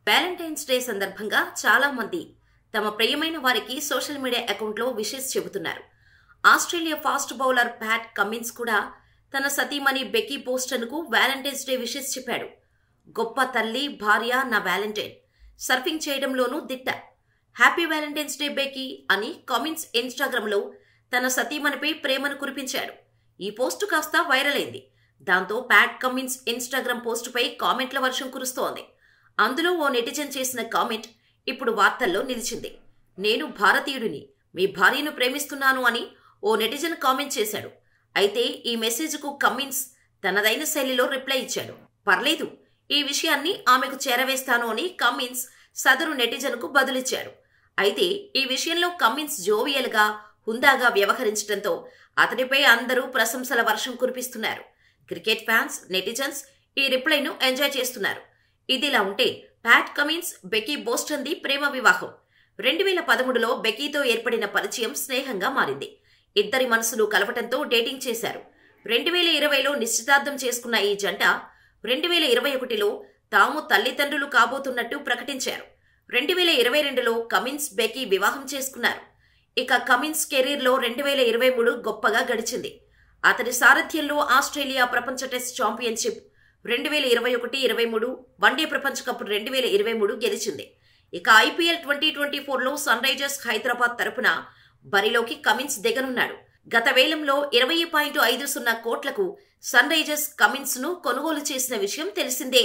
Valentine's day సందర్భంగా చాలా మంది తమ ప్రియమైన వారికి సోషల్ మీడియా అకౌంట్లో విషెస్ చెబుతున్నారు. Australia fast bowler Pat Cummins కూడా తన సతీమణి బెకీ బోస్టన్కు వ్యాలంటైన్స్ డే విషెస్ చెప్పాడు. గొప్ప తల్లి, భార్య, నా వ్యాలంటైన్. సర్ఫింగ్ చేయడంలోనూ దిట్ట. హ్యాపీ వ్యాలంటైన్స్ డే బెకీ అని కమిన్స్ ఇన్స్టాగ్రామ్లో తన సతీమణిపై ప్రేమను కురిపించాడు. ఈ పోస్టు కాస్త వైరల్ అయింది. దాంతో ప్యాట్ కమిన్స్ ఇన్స్టాగ్రామ్ పోస్టుపై కామెంట్ల వర్షం కురుస్తోంది. అందులో ఓ నెటిజన్ చేసిన కామెంట్ ఇప్పుడు వార్తల్లో నిలిచింది. నేను భారతీయుడిని, మీ భార్యను ప్రేమిస్తున్నాను అని ఓ నెటిజన్ కామెంట్ చేశాడు. అయితే ఈ మెసేజ్కు కమిన్స్ తనదైన శైలిలో రిప్లై ఇచ్చాడు. పర్లేదు, ఈ విషయాన్ని ఆమెకు చేరవేస్తాను అని కమిన్స్ సదరు నెటిజన్కు బదులిచ్చాడు. అయితే ఈ విషయంలో కమిన్స్ జోవియల్గా, హుందాగా వ్యవహరించడంతో అతడిపై అందరూ ప్రశంసల వర్షం కురిపిస్తున్నారు. క్రికెట్ ఫ్యాన్స్, నెటిజన్స్ ఈ రిప్లైను ఎంజాయ్ చేస్తున్నారు. ఇదిలా ఉంటే ప్యాట్ కమిన్స్, బెకీ బోస్టన్ది ప్రేమ వివాహం. 2013లో బెకీతో ఏర్పడిన పరిచయం స్నేహంగా మారింది. ఇద్దరి మనసులు కలవటంతో డేటింగ్ చేశారు. 2020లో నిశ్చితార్థం చేసుకున్న ఈ జంట 2021లో తాము తల్లిదండ్రులు కాబోతున్నట్టు ప్రకటించారు. 2022లో కమిన్స్, బెకీ వివాహం చేసుకున్నారు. ఇక కమిన్స్ కెరీర్లో 2023 గొప్పగా గడిచింది. అతడి సారథ్యంలో ఆస్ట్రేలియా ప్రపంచ టెస్ట్ ఛాంపియన్షిప్ 2021-23, వన్డే ప్రపంచ కప్ 2023 గెలిచింది. ఇక IPL 2024లో సన్ రైజర్స్ హైదరాబాద్ తరపున బరిలోకి కమిన్స్ దిగనున్నాడు. గత వేలంలో 20.50 కోట్లకు సన్ రైజర్స్ కమిన్స్ ను కొనుగోలు చేసిన విషయం తెలిసిందే.